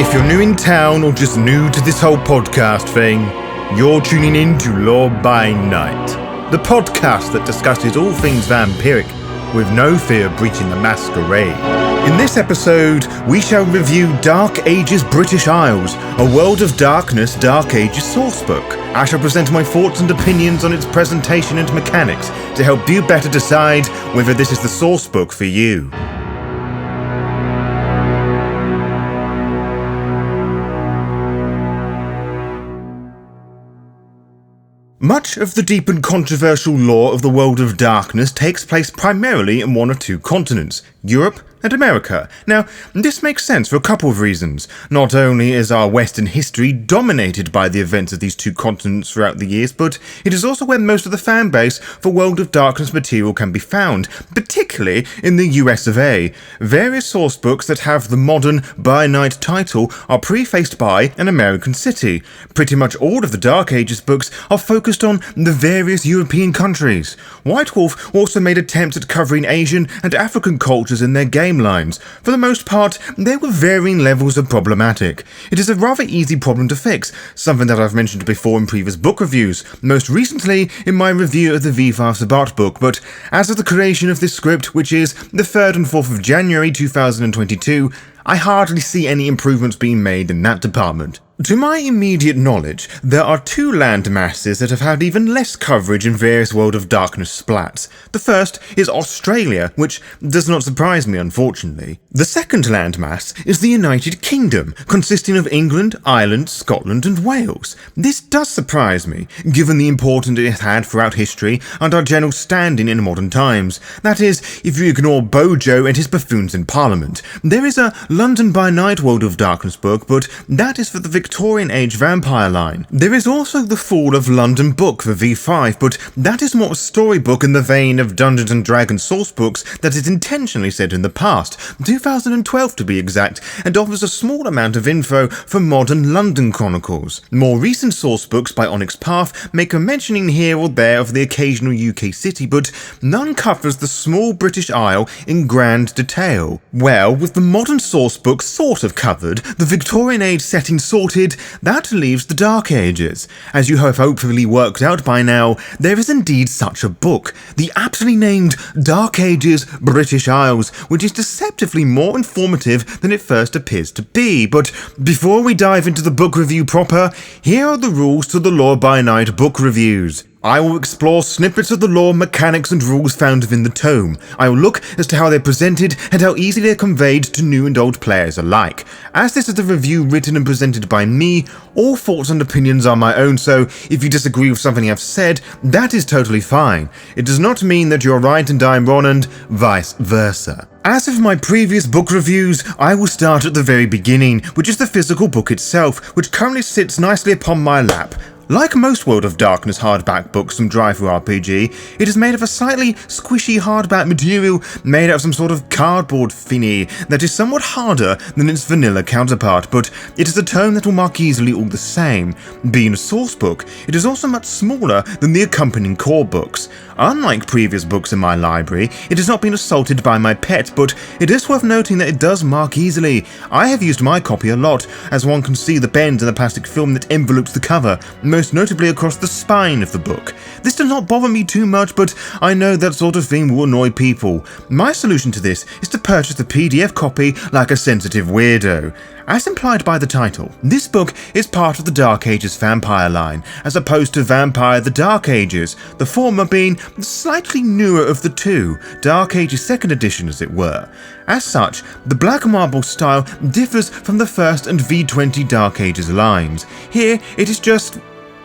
If you're new in town or just new to this whole podcast thing, you're tuning in to Law by Night, the podcast that discusses all things vampiric with no fear of breaching the Masquerade. In this episode, we shall review Dark Ages British Isles, a World of Darkness Dark Ages sourcebook. I shall present my thoughts and opinions on its presentation and mechanics to help you better decide whether this is the sourcebook for you. Much of the deep and controversial lore of the World of Darkness takes place primarily in one of two continents, Europe and America. Now, this makes sense for a couple of reasons. Not only is our Western history dominated by the events of these two continents throughout the years, but it is also where most of the fan base for World of Darkness material can be found, particularly in the US of A. Various sourcebooks that have the modern By Night title are prefaced by an American city. Pretty much all of the Dark Ages books are focused on the various European countries. White Wolf also made attempts at covering Asian and African cultures in their game lines. For the most part, there were varying levels of problematic. It is a rather easy problem to fix, something that I've mentioned before in previous book reviews, most recently in my review of the V5 Sabat book, but as of the creation of this script, which is the 3rd and 4th of January 2022, I hardly see any improvements being made in that department. To my immediate knowledge, there are two land masses that have had even less coverage in various World of Darkness splats. The first is Australia, which does not surprise me, unfortunately. The second landmass is the United Kingdom, consisting of England, Ireland, Scotland and Wales. This does surprise me, given the importance it has had throughout history and our general standing in modern times. That is, if you ignore Bojo and his buffoons in Parliament. There is a London by Night World of Darkness book, but that is for the Victorian Age vampire line. There is also the Fall of London book for V5, but that is more a storybook in the vein of Dungeons & Dragons source books that is intentionally set in the past, 2012 to be exact, and offers a small amount of info for modern London chronicles. More recent source books by Onyx Path make a mentioning here or there of the occasional UK city, but none covers the small British Isle in grand detail. Well, with the modern source book sort of covered, the Victorian Age setting sorted, that leaves the Dark Ages. As you have hopefully worked out by now, there is indeed such a book, the aptly named Dark Ages British Isles, which is deceptively more informative than it first appears to be. But before we dive into the book review proper, here are the rules to the Lore by Night book reviews. I will explore snippets of the lore, mechanics and rules found within the tome. I will look as to how they're presented and how easily they're conveyed to new and old players alike. As this is a review written and presented by me, all thoughts and opinions are my own, so if you disagree with something I've said, that is totally fine. It does not mean that you're right and I'm wrong and vice versa. As with my previous book reviews, I will start at the very beginning, which is the physical book itself, which currently sits nicely upon my lap. Like most World of Darkness hardback books from Drive-Thru-RPG, it is made of a slightly squishy hardback material made out of some sort of cardboard thingy that is somewhat harder than its vanilla counterpart, but it is a tome that will mark easily all the same. Being a source book, it is also much smaller than the accompanying core books. Unlike previous books in my library, it has not been assaulted by my pet, but it is worth noting that it does mark easily. I have used my copy a lot, as one can see the bends in the plastic film that envelopes the cover, most notably across the spine of the book. This does not bother me too much, but I know that sort of thing will annoy people. My solution to this is to purchase the PDF copy like a sensitive weirdo. As implied by the title, this book is part of the Dark Ages vampire line, as opposed to Vampire the Dark Ages, the former being the slightly newer of the two, Dark Ages 2nd edition as it were. As such, the black marble style differs from the first and V20 Dark Ages lines. Here, it is just,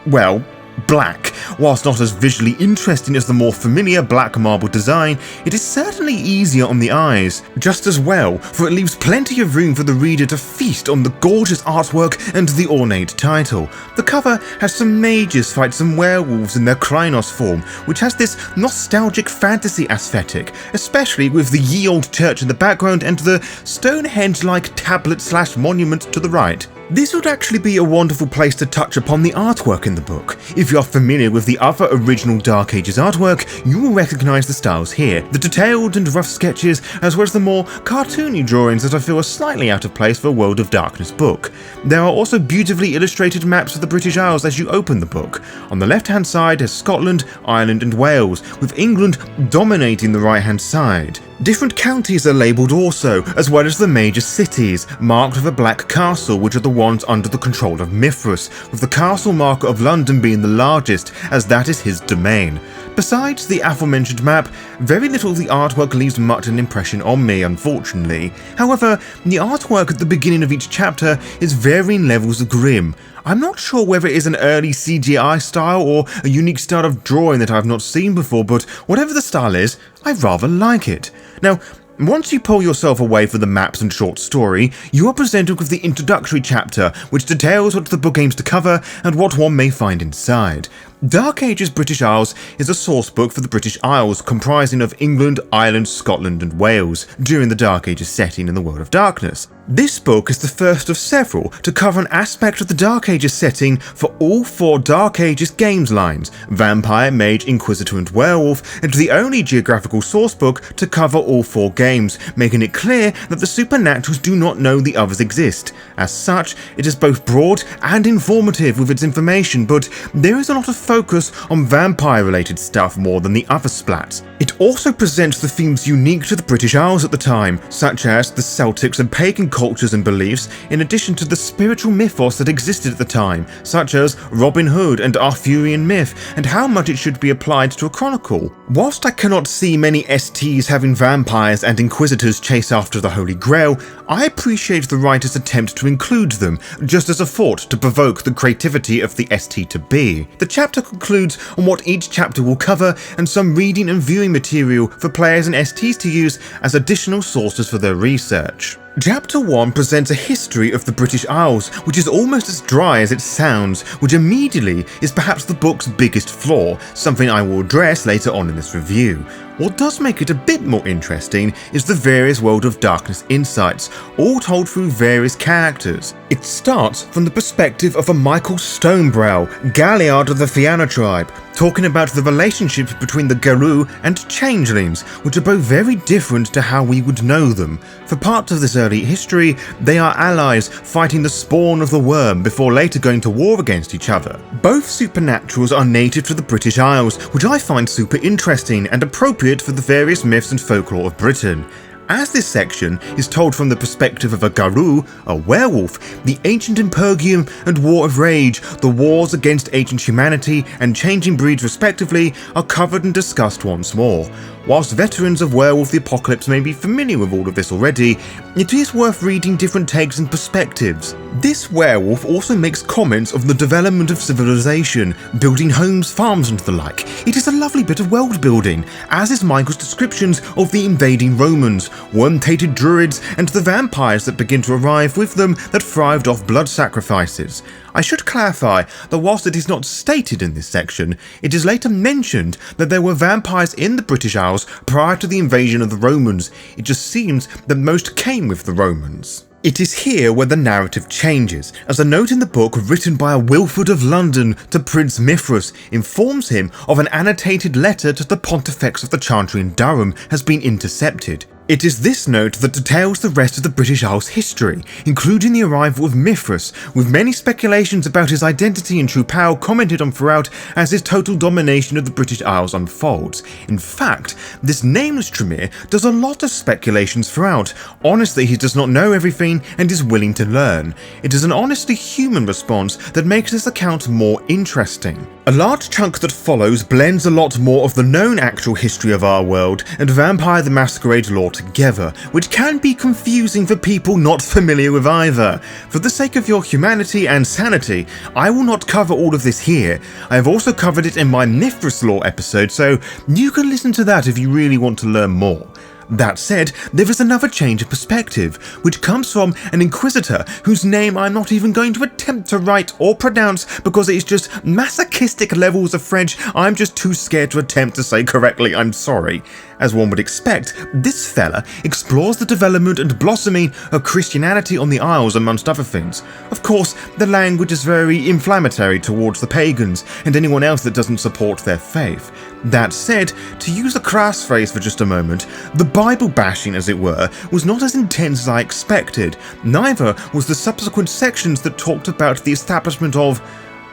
well, black. Whilst not as visually interesting as the more familiar black marble design, it is certainly easier on the eyes. Just as well, for it leaves plenty of room for the reader to feast on the gorgeous artwork and the ornate title. The cover has some mages fight some werewolves in their Krynos form, which has this nostalgic fantasy aesthetic, especially with the ye old church in the background and the Stonehenge-like tablet/monument to the right. This would actually be a wonderful place to touch upon the artwork in the book. If you're familiar with the other original Dark Ages artwork, you will recognise the styles here, the detailed and rough sketches, as well as the more cartoony drawings that I feel are slightly out of place for a World of Darkness book. There are also beautifully illustrated maps of the British Isles as you open the book. On the left-hand side is Scotland, Ireland and Wales, with England dominating the right-hand side. Different counties are labelled also, as well as the major cities, marked with a black castle, which are the ones under the control of Mithras, with the castle marker of London being the largest, as that is his domain. Besides the aforementioned map, very little of the artwork leaves much an impression on me, unfortunately. However, the artwork at the beginning of each chapter is varying levels of grim. I'm not sure whether it is an early CGI style or a unique style of drawing that I've not seen before, but whatever the style is, I rather like it. Now, once you pull yourself away from the maps and short story, you are presented with the introductory chapter, which details what the book aims to cover and what one may find inside. Dark Ages British Isles is a sourcebook for the British Isles, comprising of England, Ireland, Scotland and Wales, during the Dark Ages setting in the World of Darkness. This book is the first of several to cover an aspect of the Dark Ages setting for all 4 Dark Ages games lines: Vampire, Mage, Inquisitor and Werewolf, and the only geographical sourcebook to cover all 4 games, making it clear that the Supernaturals do not know the others exist. As such, it is both broad and informative with its information, but there is a lot of focus on vampire-related stuff more than the other splats. It also presents the themes unique to the British Isles at the time, such as the Celtics and pagan cultures and beliefs, in addition to the spiritual mythos that existed at the time, such as Robin Hood and Arthurian myth, and how much it should be applied to a chronicle. Whilst I cannot see many STs having vampires and inquisitors chase after the Holy Grail, I appreciate the writer's attempt to include them, just as a thought to provoke the creativity of the ST to be. The chapter concludes on what each chapter will cover and some reading and viewing material for players and STs to use as additional sources for their research. Chapter 1 presents a history of the British Isles, which is almost as dry as it sounds, which immediately is perhaps the book's biggest flaw, something I will address later on in this review. What does make it a bit more interesting is the various World of Darkness insights, all told through various characters. It starts from the perspective of a Michael Stonebrow, Galliard of the Fianna tribe, talking about the relationship between the Garou and Changelings, which are both very different to how we would know them. For parts of this early history, they are allies fighting the spawn of the worm before later going to war against each other. Both supernaturals are native to the British Isles, which I find super interesting and appropriate for the various myths and folklore of Britain. As this section is told from the perspective of a Garou, a werewolf, the ancient Impergium and War of Rage, the wars against ancient humanity and changing breeds respectively, are covered and discussed once more. Whilst veterans of Werewolf the Apocalypse may be familiar with all of this already, it is worth reading different takes and perspectives. This werewolf also makes comments of the development of civilization, building homes, farms and the like. It is a lovely bit of world building, as is Michael's descriptions of the invading Romans, worm-tainted druids and the vampires that begin to arrive with them that thrived off blood sacrifices. I should clarify that whilst it is not stated in this section, it is later mentioned that there were vampires in the British Isles prior to the invasion of the Romans. It just seems that most came with the Romans. It is here where the narrative changes, as a note in the book written by a Wilford of London to Prince Mithras informs him of an annotated letter to the Pontifex of the Chantry in Durham has been intercepted. It is this note that details the rest of the British Isles history, including the arrival of Mithras, with many speculations about his identity and true power commented on throughout as his total domination of the British Isles unfolds. In fact, this nameless Tremere does a lot of speculations throughout, honest that he does not know everything and is willing to learn. It is an honestly human response that makes this account more interesting. A large chunk that follows blends a lot more of the known actual history of our world and Vampire the Masquerade lore together, which can be confusing for people not familiar with either. For the sake of your humanity and sanity, I will not cover all of this here. I have also covered it in my Mithras lore episode, so you can listen to that if you really want to learn more. That said, there is another change of perspective, which comes from an Inquisitor whose name I'm not even going to attempt to write or pronounce because it is just masochistic levels of French I'm just too scared to attempt to say correctly, I'm sorry. As one would expect, this fella explores the development and blossoming of Christianity on the Isles amongst other things. Of course, the language is very inflammatory towards the pagans and anyone else that doesn't support their faith. That said, to use a crass phrase for just a moment, the Bible bashing, as it were, was not as intense as I expected. Neither was the subsequent sections that talked about the establishment of,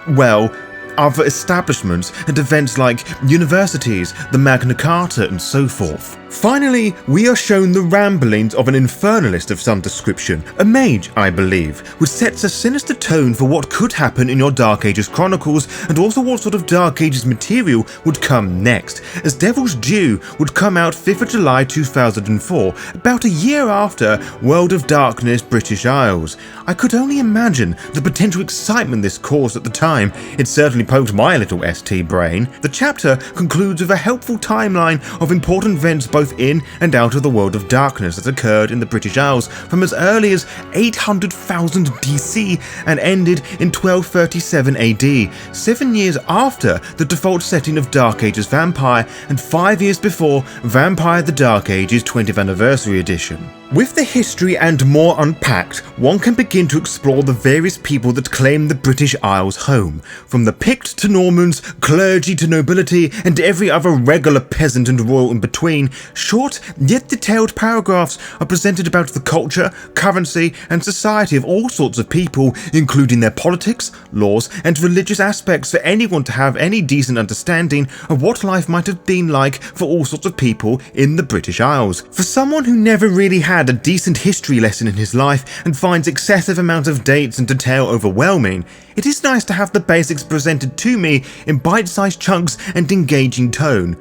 well, other establishments and events like universities, the Magna Carta, and so forth. Finally, we are shown the ramblings of an infernalist of some description, a mage, I believe, which sets a sinister tone for what could happen in your Dark Ages chronicles and also what sort of Dark Ages material would come next, as Devil's Due would come out 5th of July 2004, about a year after World of Darkness British Isles. I could only imagine the potential excitement this caused at the time. It certainly poked my little ST brain. The chapter concludes with a helpful timeline of important events both in and out of the World of Darkness that occurred in the British Isles from as early as 800,000 DC and ended in 1237 AD, 7 years after the default setting of Dark Ages Vampire and 5 years before Vampire the Dark Ages 20th Anniversary Edition. With the history and more unpacked, one can begin to explore the various people that claim the British Isles home, from the Picts to Normans, clergy to nobility, and every other regular peasant and royal in between. Short yet detailed paragraphs are presented about the culture, currency, and society of all sorts of people, including their politics, laws, and religious aspects for anyone to have any decent understanding of what life might have been like for all sorts of people in the British Isles. For someone who never really had a decent history lesson in his life and finds excessive amount of dates and detail overwhelming, it is nice to have the basics presented to me in bite-sized chunks and engaging tone.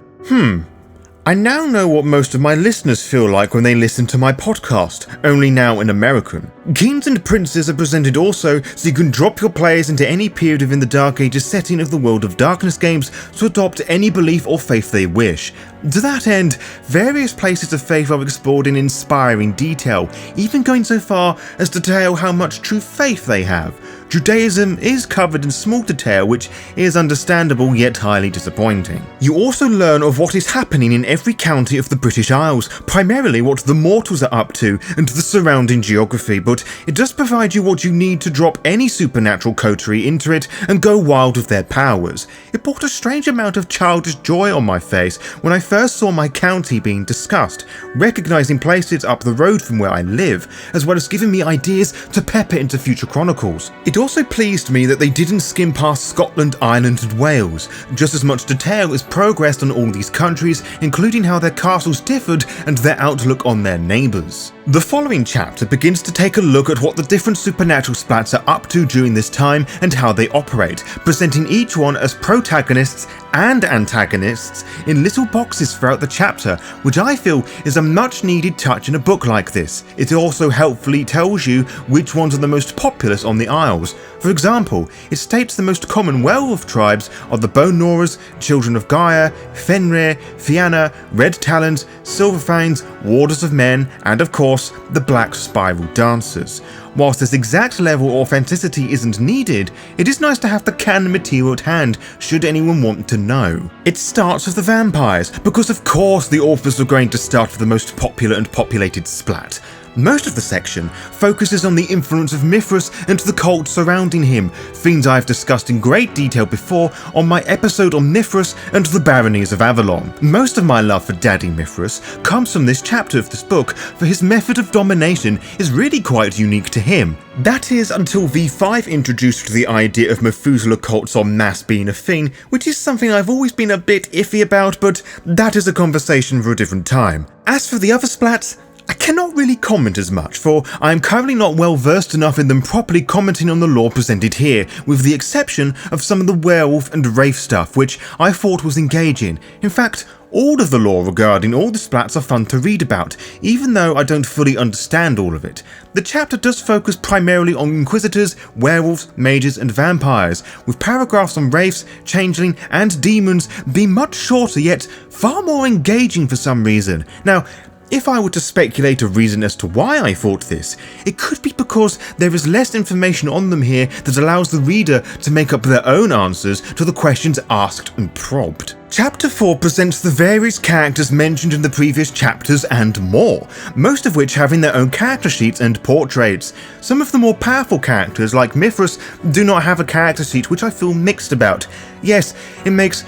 I now know what most of my listeners feel like when they listen to my podcast, only now in American. Kings and princes are presented also, so you can drop your players into any period within the Dark Ages setting of the World of Darkness games to adopt any belief or faith they wish. To that end, various places of faith are explored in inspiring detail, even going so far as to tell how much true faith they have. Judaism is covered in small detail, which is understandable yet highly disappointing. You also learn of what is happening in every county of the British Isles, primarily what the mortals are up to and the surrounding geography, but it does provide you what you need to drop any supernatural coterie into it and go wild with their powers. It brought a strange amount of childish joy on my face when I first saw my county being discussed, recognising places up the road from where I live, as well as giving me ideas to pepper into future chronicles. It also pleased me that they didn't skim past Scotland, Ireland and Wales. Just as much detail is progressed on all these countries, including how their castles differed and their outlook on their neighbours. The following chapter begins to take a look at what the different supernatural splats are up to during this time and how they operate, presenting each one as protagonists and antagonists in little boxes throughout the chapter, which I feel is a much needed touch in a book like this. It also helpfully tells you which ones are the most populous on the Isles. For example, it states the most common werewolf tribes are the Bone Gnawers, Children of Gaia, Fenrir, Fianna, Red Talons, Silverfangs, Warders of Men, and of course, the Black Spiral Dancers. Whilst this exact level of authenticity isn't needed, it is nice to have the canon material at hand should anyone want to know. It starts with the vampires, because of course the authors are going to start with the most popular and populated splat. Most of the section focuses on the influence of Mithras and the cult surrounding him, themes I've discussed in great detail before on my episode on Mithras and the baronies of Avalon. Most of my love for Daddy Mithras comes from this chapter of this book, for his method of domination is really quite unique to him. That is until V5 introduced the idea of Methuselah cults en masse being a thing, which is something I've always been a bit iffy about, but that is a conversation for a different time. As for the other splats, I cannot really comment as much, for I am currently not well versed enough in them properly commenting on the lore presented here, with the exception of some of the werewolf and wraith stuff, which I thought was engaging. In fact, all of the lore regarding all the splats are fun to read about, even though I don't fully understand all of it. The chapter does focus primarily on inquisitors, werewolves, mages and vampires, with paragraphs on wraiths, changeling and demons being much shorter yet far more engaging for some reason. Now, if I were to speculate a reason as to why I thought this, it could be because there is less information on them here that allows the reader to make up their own answers to the questions asked and probed. Chapter 4 presents the various characters mentioned in the previous chapters and more, most of which having their own character sheets and portraits. Some of the more powerful characters, like Mithras, do not have a character sheet, which I feel mixed about. Yes, it makes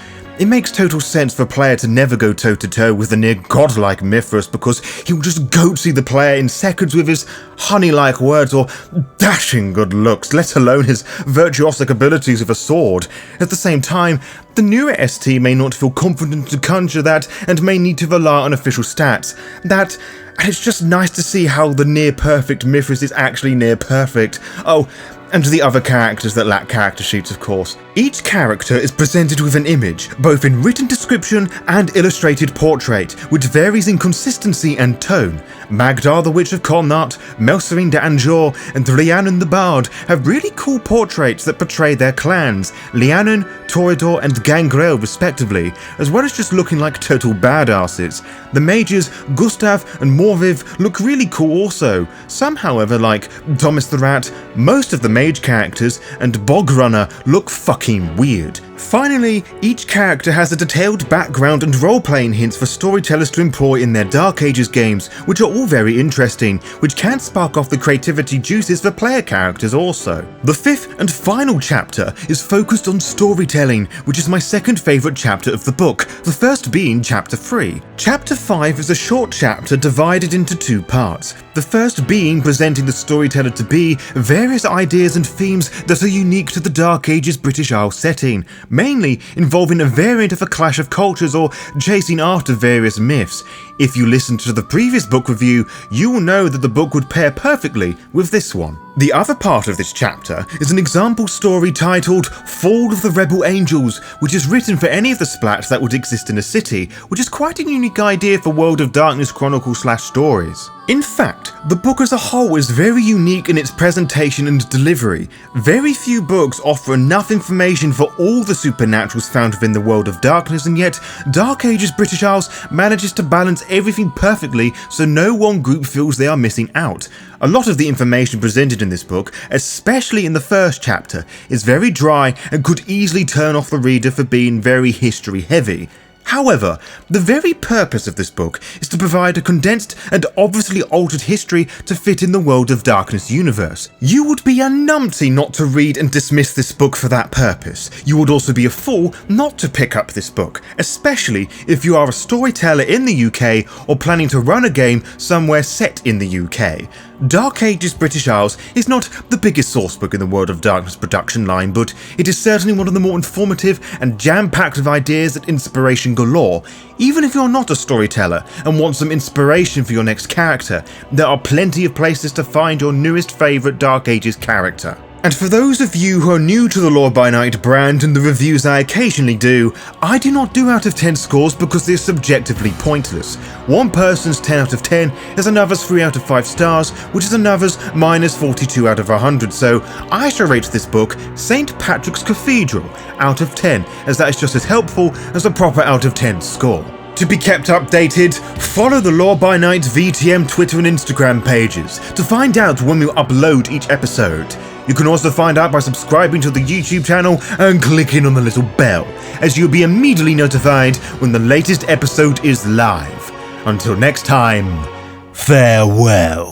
total sense for a player to never go toe-to-toe with the near godlike Mithras, because he will just goatsy the player in seconds with his honey-like words or dashing good looks, let alone his virtuosic abilities with a sword. At the same time, the newer ST may not feel confident to conjure that and may need to rely on official stats. And it's just nice to see how the near-perfect Mithras is actually near-perfect. Oh, and the other characters that lack character sheets, of course. Each character is presented with an image, both in written description and illustrated portrait, which varies in consistency and tone. Magdar the Witch of Connacht, Melserine de Anjou, and Rhiannon the Bard have really cool portraits that portray their clans, Rhiannon, Toreador, and Gangrel respectively, as well as just looking like total badasses. The mages, Gustav and Morviv, look really cool also. Some, however, like Thomas the Rat, most of the mage characters, and Bogrunner look fucking weird. Finally, each character has a detailed background and role-playing hints for storytellers to employ in their Dark Ages games, which are all very interesting, which can spark off the creativity juices for player characters also. The fifth and final chapter is focused on storytelling, which is my second favourite chapter of the book, the first being chapter 3. Chapter 5 is a short chapter divided into two parts, the first being presenting the storyteller to be various ideas and themes that are unique to the Dark Ages British Isles setting, mainly involving a variant of a clash of cultures or chasing after various myths. If you listened to the previous book review, you will know that the book would pair perfectly with this one. The other part of this chapter is an example story titled Fall of the Rebel Angels, which is written for any of the splats that would exist in a city, which is quite a unique idea for World of Darkness Chronicle/stories. In fact, the book as a whole is very unique in its presentation and delivery. Very few books offer enough information for all the supernaturals found within the World of Darkness, and yet Dark Ages British Isles manages to balance everything perfectly so no one group feels they are missing out. A lot of the information presented in this book, especially in the first chapter, is very dry and could easily turn off the reader for being very history heavy. However, the very purpose of this book is to provide a condensed and obviously altered history to fit in the World of Darkness universe. You would be a numpty not to read and dismiss this book for that purpose. You would also be a fool not to pick up this book, especially if you are a storyteller in the UK or planning to run a game somewhere set in the UK. Dark Ages British Isles is not the biggest sourcebook in the World of Darkness production line, but it is certainly one of the more informative and jam-packed with ideas and inspiration galore. Even if you're not a storyteller and want some inspiration for your next character, there are plenty of places to find your newest favourite Dark Ages character. And for those of you who are new to the Lore by Night brand and the reviews I occasionally do, I do not do out of 10 scores because they're subjectively pointless. One person's 10 out of 10 is another's 3 out of 5 stars, which is another's minus 42 out of 100, so I shall rate this book St. Patrick's Cathedral out of 10, as that is just as helpful as a proper out of 10 score. To be kept updated, follow the Lore by Night VTM Twitter and Instagram pages to find out when we upload each episode. You can also find out by subscribing to the YouTube channel and clicking on the little bell, as you'll be immediately notified when the latest episode is live. Until next time, farewell.